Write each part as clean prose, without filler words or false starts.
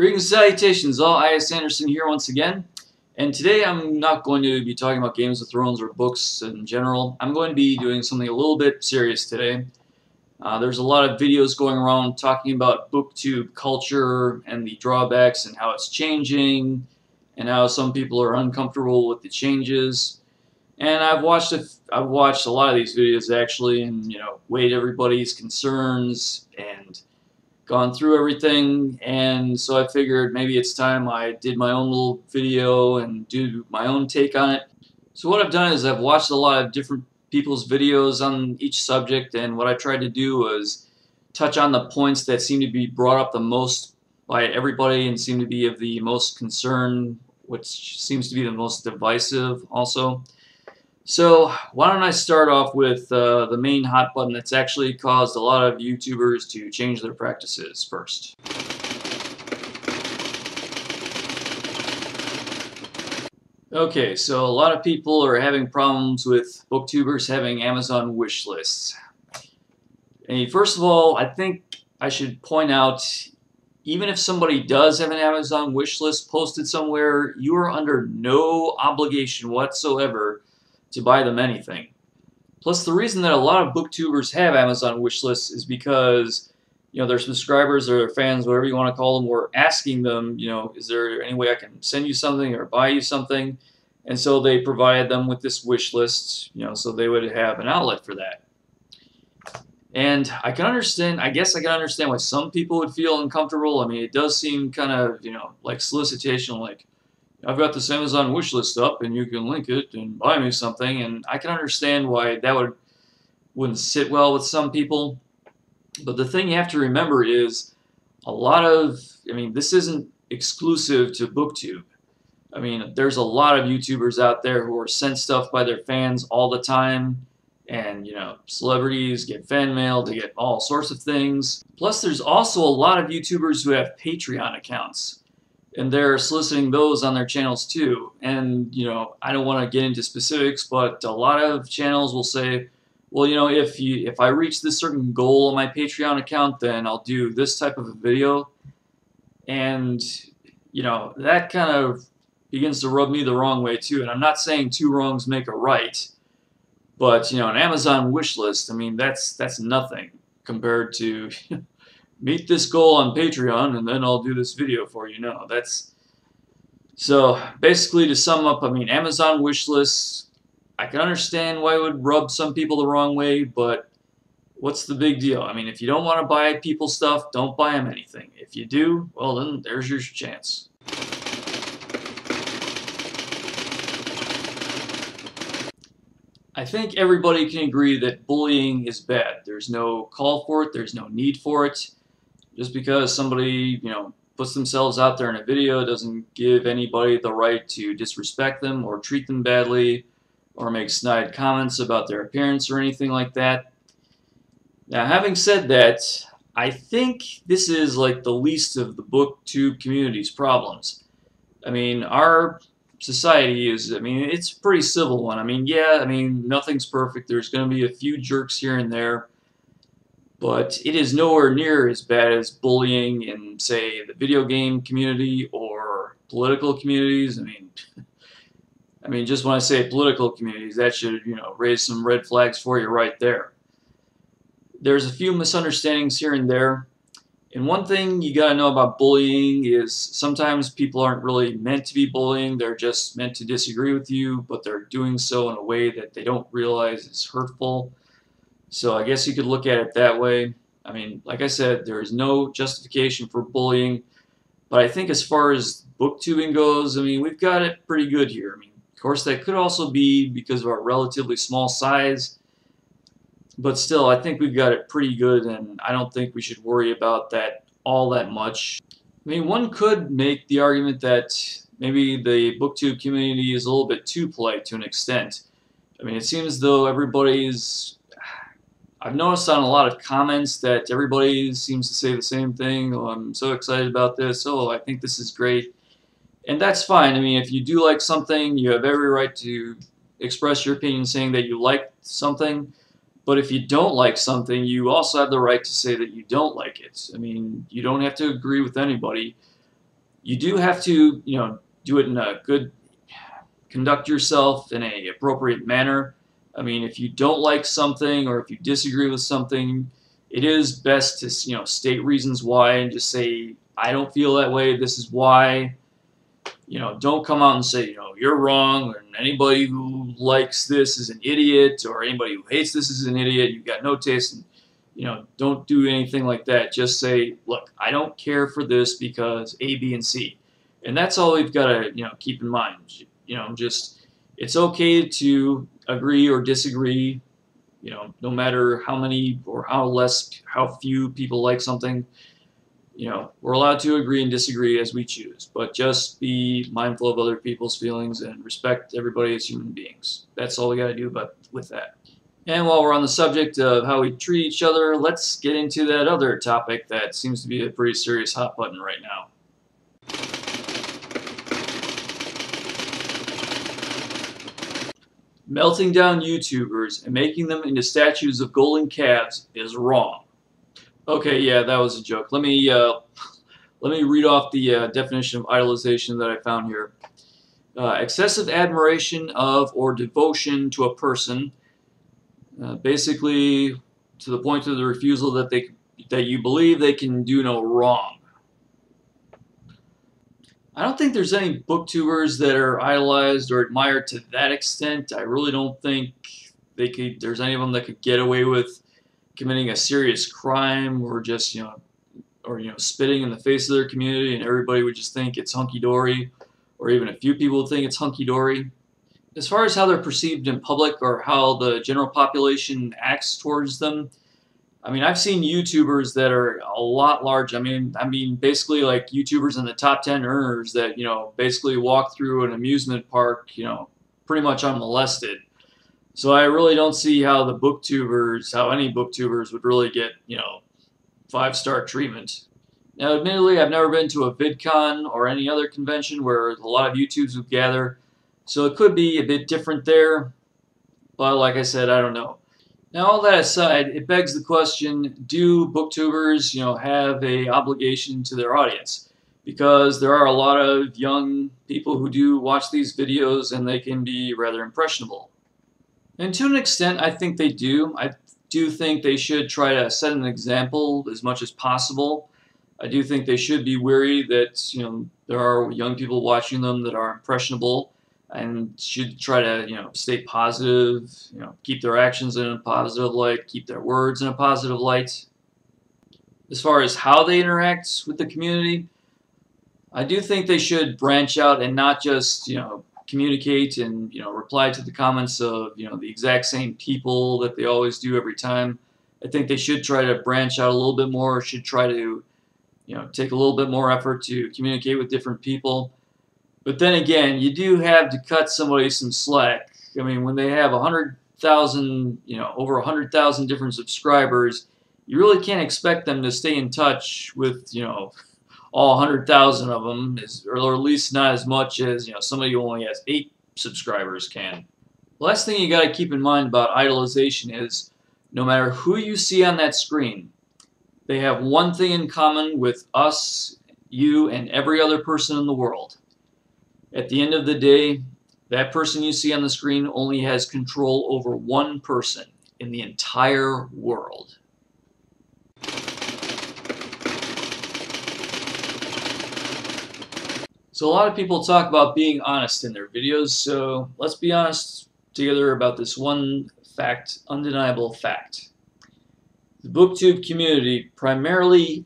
Greetings and salutations, all. I.S. Anderson here once again, and today I'm not going to be talking about Games of Thrones or books in general. I'm going to be doing something a little bit serious today. There's a lot of videos going around talking about Booktube culture and the drawbacks and how it's changing and how some people are uncomfortable with the changes. And I've watched a lot of these videos actually, and weighed everybody's concerns and gone through everything, and so I figured maybe it's time I did my own little video and do my own take on it. So what I've done is I've watched a lot of different people's videos on each subject, and what I tried to do was touch on the points that seem to be brought up the most by everybody and seem to be of the most concern, which seems to be the most divisive also. So why don't I start off with the main hot button that's actually caused a lot of YouTubers to change their practices first. Okay, so a lot of people are having problems with booktubers having Amazon wish lists. And first of all, I think I should point out, even if somebody does have an Amazon wish list posted somewhere, you are under no obligation whatsoever to buy them anything. Plus, the reason that a lot of booktubers have Amazon wish lists is because their subscribers or their fans, whatever you want to call them, were asking them, is there any way I can send you something or buy you something? And so they provided them with this wish list, so they would have an outlet for that. And I can understand, I guess I can understand why some people would feel uncomfortable. I mean, it does seem kind of, like solicitation, like, I've got this Amazon wish list up and you can link it and buy me something, and I can understand why that wouldn't sit well with some people. But the thing you have to remember is this isn't exclusive to Booktube. I mean, there's a lot of YouTubers out there who are sent stuff by their fans all the time, and celebrities get fan mail, they get all sorts of things. Plus there's also a lot of YouTubers who have Patreon accounts, and they're soliciting those on their channels too. And I don't want to get into specifics, but a lot of channels will say, well, if I reach this certain goal on my Patreon account, then I'll do this type of a video. And that kind of begins to rub me the wrong way too. And I'm not saying two wrongs make a right, but an Amazon wish list, I mean, that's nothing compared to meet this goal on Patreon and then I'll do this video for you. No, so basically, to sum up, I mean, Amazon wish lists, I can understand why it would rub some people the wrong way, but what's the big deal? I mean, if you don't want to buy people stuff, don't buy them anything. If you do, well then there's your chance. I think everybody can agree that bullying is bad. There's no call for it, there's no need for it. Just because somebody, puts themselves out there in a video doesn't give anybody the right to disrespect them or treat them badly or make snide comments about their appearance or anything like that. Now, having said that, I think this is like the least of the Booktube community's problems. I mean, our society is, it's a pretty civil one. I mean, yeah, nothing's perfect. There's going to be a few jerks here and there. But it is nowhere near as bad as bullying in, say, the video game community or political communities. I mean, just when I say political communities, that should, raise some red flags for you right there. There's a few misunderstandings here and there. And one thing you gotta know about bullying is sometimes people aren't really meant to be bullying. They're just meant to disagree with you, but they're doing so in a way that they don't realize is hurtful. So I guess you could look at it that way. I mean, like I said, there is no justification for bullying, but I think as far as booktubing goes, we've got it pretty good here. Of course, that could also be because of our relatively small size, but still, I think we've got it pretty good, and I don't think we should worry about that all that much. One could make the argument that maybe the booktube community is a little bit too polite to an extent. It seems though I've noticed on a lot of comments that everybody seems to say the same thing. Oh, I'm so excited about this. Oh, I think this is great. And that's fine. If you do like something, you have every right to express your opinion saying that you like something. But if you don't like something, you also have the right to say that you don't like it. You don't have to agree with anybody. You do have to, do it in a good, conduct yourself in a appropriate manner. I mean, if you don't like something or if you disagree with something, it is best to, state reasons why and just say, I don't feel that way, this is why. Don't come out and say, you're wrong, and anybody who likes this is an idiot, or anybody who hates this is an idiot, you've got no taste, and, don't do anything like that. Just say, look, I don't care for this because A, B, and C. And that's all we've got to, keep in mind. Just, it's okay to agree or disagree, no matter how many or how few people like something. We're allowed to agree and disagree as we choose, but just be mindful of other people's feelings and respect everybody as human beings. That's all we got to do with that. And while we're on the subject of how we treat each other, let's get into that other topic that seems to be a pretty serious hot button right now. Melting down YouTubers and making them into statues of golden calves is wrong. Okay, yeah, that was a joke. Let me read off the definition of idolization that I found here. Excessive admiration of or devotion to a person, basically to the point of the refusal that you believe they can do no wrong. I don't think there's any booktubers that are idolized or admired to that extent. I really don't think there's any of them that could get away with committing a serious crime or just spitting in the face of their community and everybody would just think it's hunky-dory, or even a few people would think it's hunky-dory. As far as how they're perceived in public or how the general population acts towards them, I mean, I've seen YouTubers that are a lot larger. I mean, basically like YouTubers in the top 10 earners that, basically walk through an amusement park, pretty much unmolested. So I really don't see how any booktubers would really get, 5-star treatment. Now, admittedly, I've never been to a VidCon or any other convention where a lot of YouTubers would gather, so it could be a bit different there, but like I said, I don't know. Now, all that aside, it begs the question, do booktubers, have an obligation to their audience? Because there are a lot of young people who do watch these videos and they can be rather impressionable. And to an extent, I think they do. I do think they should try to set an example as much as possible. I do think they should be wary that, there are young people watching them that are impressionable, and should try to, stay positive, keep their actions in a positive light, keep their words in a positive light. As far as how they interact with the community, I do think they should branch out and not just, communicate and, reply to the comments of, the exact same people that they always do every time. I think they should try to branch out a little bit more, should try to, take a little bit more effort to communicate with different people. But then again, you do have to cut somebody some slack. I mean, when they have 100,000, over 100,000 different subscribers, you really can't expect them to stay in touch with, all 100,000 of them, or at least not as much as, somebody who only has 8 subscribers can. The last thing you got to keep in mind about idolization is, no matter who you see on that screen, they have one thing in common with us, you, and every other person in the world. At the end of the day, that person you see on the screen only has control over one person in the entire world. So a lot of people talk about being honest in their videos, so let's be honest together about this one fact, undeniable fact. The Booktube community primarily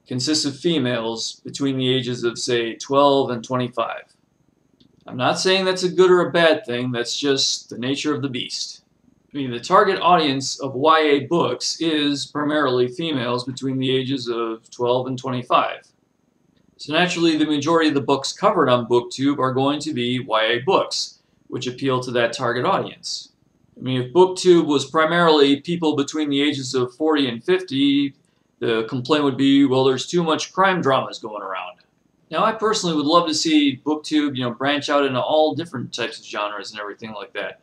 consists of females between the ages of, say, 12 and 25. I'm not saying that's a good or a bad thing, that's just the nature of the beast. I mean, the target audience of YA books is primarily females between the ages of 12 and 25. So naturally, the majority of the books covered on Booktube are going to be YA books, which appeal to that target audience. I mean, if Booktube was primarily people between the ages of 40 and 50, the complaint would be, well, there's too much crime dramas going around. Now, I personally would love to see Booktube, branch out into all different types of genres and everything like that.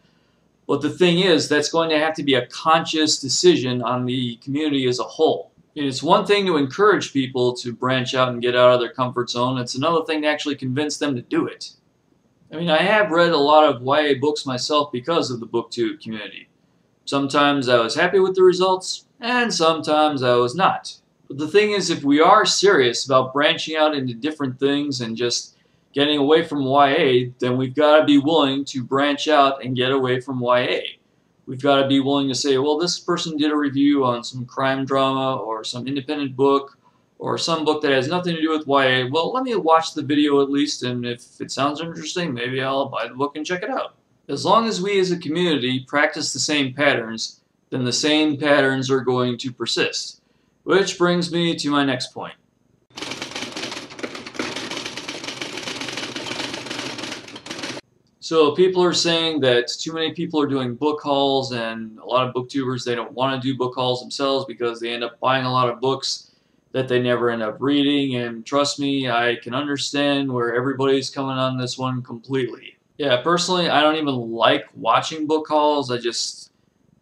But the thing is, that's going to have to be a conscious decision on the community as a whole. It's one thing to encourage people to branch out and get out of their comfort zone. It's another thing to actually convince them to do it. I mean, I have read a lot of YA books myself because of the Booktube community. Sometimes I was happy with the results, and sometimes I was not. But the thing is, if we are serious about branching out into different things and just getting away from YA, then we've got to be willing to branch out and get away from YA. We've got to be willing to say, well, this person did a review on some crime drama or some independent book or some book that has nothing to do with YA. Well, let me watch the video at least, and if it sounds interesting, maybe I'll buy the book and check it out. As long as we as a community practice the same patterns, then the same patterns are going to persist. Which brings me to my next point. So people are saying that too many people are doing book hauls, and a lot of booktubers, they don't want to do book hauls themselves because they end up buying a lot of books that they never end up reading. And trust me, I can understand where everybody's coming on this one completely. Yeah, personally, I don't even like watching book hauls.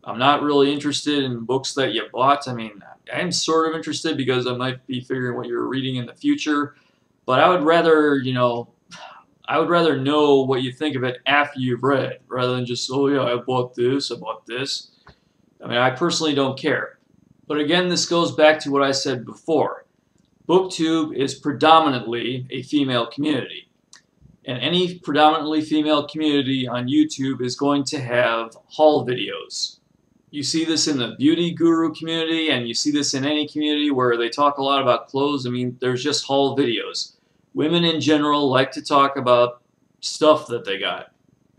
I'm not really interested in books that you bought. I mean, I'm sort of interested because I might be figuring what you're reading in the future, but I would rather, I would rather know what you think of it after you've read, rather than just, oh yeah, I bought this, I bought this. I mean, I personally don't care. But again, this goes back to what I said before. Booktube is predominantly a female community. And any predominantly female community on YouTube is going to have haul videos. You see this in the beauty guru community, and you see this in any community where they talk a lot about clothes. I mean, there's just haul videos. Women in general like to talk about stuff that they got.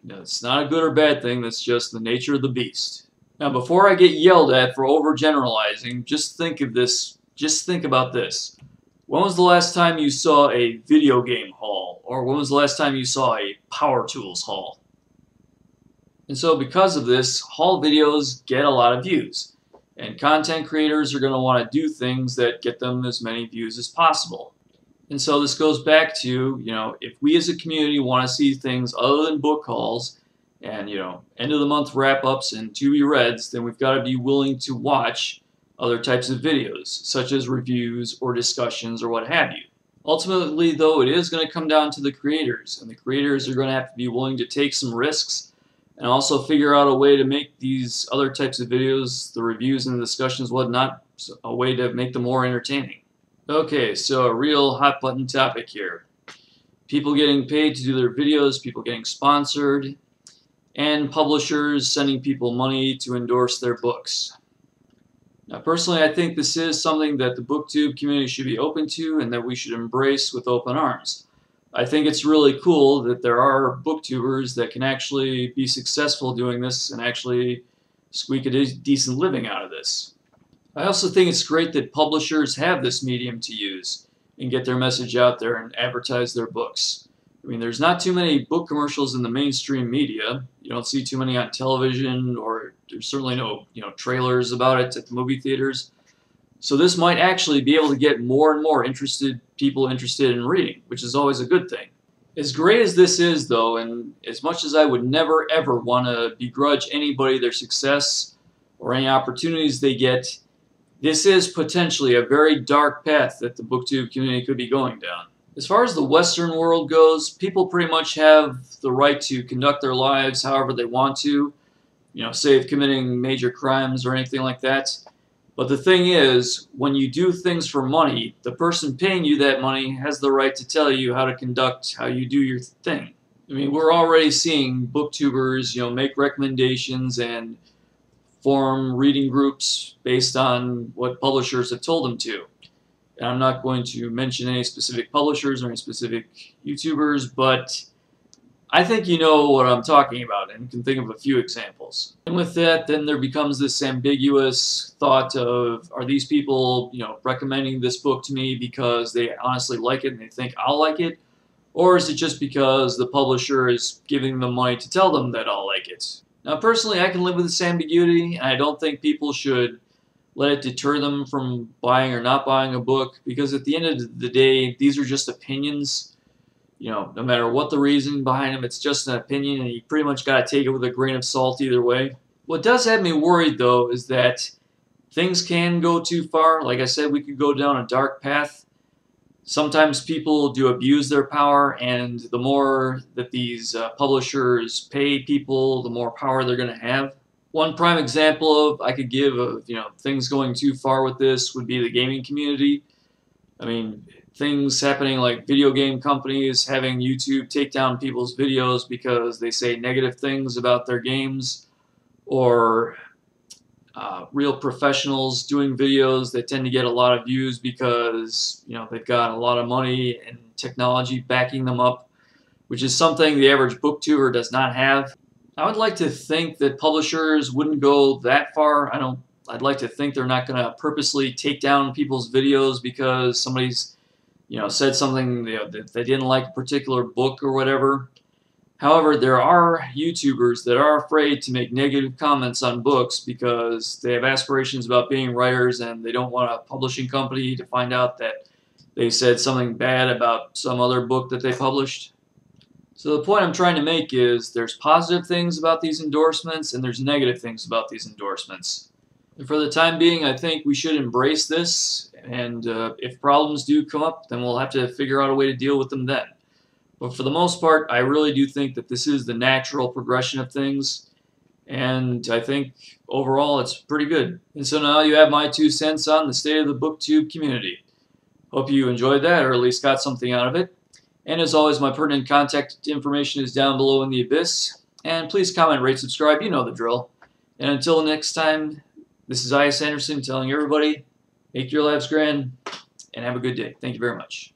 It's not a good or bad thing, that's just the nature of the beast. Now, before I get yelled at for overgeneralizing, just think of this, just think about this. When was the last time you saw a video game haul? Or when was the last time you saw a power tools haul? And so because of this, haul videos get a lot of views. And content creators are going to want to do things that get them as many views as possible. And so this goes back to, if we as a community want to see things other than book hauls and, end of the month wrap-ups and to-be-reads, then we've got to be willing to watch other types of videos, such as reviews or discussions or what have you. Ultimately, though, it is going to come down to the creators, and the creators are going to have to be willing to take some risks and also figure out a way to make these other types of videos, the reviews and the discussions, whatnot, a way to make them more entertaining. Okay, so a real hot button topic here. People getting paid to do their videos, people getting sponsored, and publishers sending people money to endorse their books. Now, personally, I think this is something that the Booktube community should be open to and that we should embrace with open arms. I think it's really cool that there are booktubers that can actually be successful doing this and actually squeak a decent living out of this. I also think it's great that publishers have this medium to use and get their message out there and advertise their books. I mean, there's not too many book commercials in the mainstream media. You don't see too many on television, or there's certainly no, trailers about it at the movie theaters. So this might actually be able to get more and more people interested in reading, which is always a good thing. As great as this is, though, and as much as I would never ever want to begrudge anybody their success or any opportunities they get, this is potentially a very dark path that the Booktube community could be going down. As far as the Western world goes, people pretty much have the right to conduct their lives however they want to, save committing major crimes or anything like that. But the thing is, when you do things for money, the person paying you that money has the right to tell you how to conduct, how you do your thing. I mean, we're already seeing booktubers, make recommendations and form reading groups based on what publishers have told them to. And I'm not going to mention any specific publishers or any specific YouTubers, but I think you know what I'm talking about and can think of a few examples. And with that, then there becomes this ambiguous thought of, are these people, recommending this book to me because they honestly like it and they think I'll like it? Or is it just because the publisher is giving them money to tell them that I'll like it? Now, personally, I can live with this ambiguity, and I don't think people should let it deter them from buying or not buying a book, because at the end of the day, these are just opinions. No matter what the reason behind them, it's just an opinion, and you pretty much got to take it with a grain of salt either way. What does have me worried, though, is that things can go too far. Like I said, we could go down a dark path. Sometimes people do abuse their power, and the more that these publishers pay people, the more power they're going to have. One prime example I could give of things going too far with this would be the gaming community. I mean, things happening like video game companies having YouTube take down people's videos because they say negative things about their games, or real professionals doing videos that tend to get a lot of views because they've got a lot of money and technology backing them up, which is something the average booktuber does not have. I would like to think that publishers wouldn't go that far. I'd like to think they're not going to purposely take down people's videos because somebody's said something that they didn't like a particular book or whatever. However, there are YouTubers that are afraid to make negative comments on books because they have aspirations about being writers and they don't want a publishing company to find out that they said something bad about some other book that they published. So the point I'm trying to make is there's positive things about these endorsements and there's negative things about these endorsements. And for the time being, I think we should embrace this, and if problems do come up, then we'll have to figure out a way to deal with them then. But for the most part, I really do think that this is the natural progression of things, and I think overall it's pretty good. And so now you have my 2 cents on the state of the booktube community. Hope you enjoyed that, or at least got something out of it. And as always, my pertinent contact information is down below in the abyss. And please comment, rate, subscribe, you know the drill. And until next time, this is I.S. Anderson telling everybody, make your lives grand, and have a good day. Thank you very much.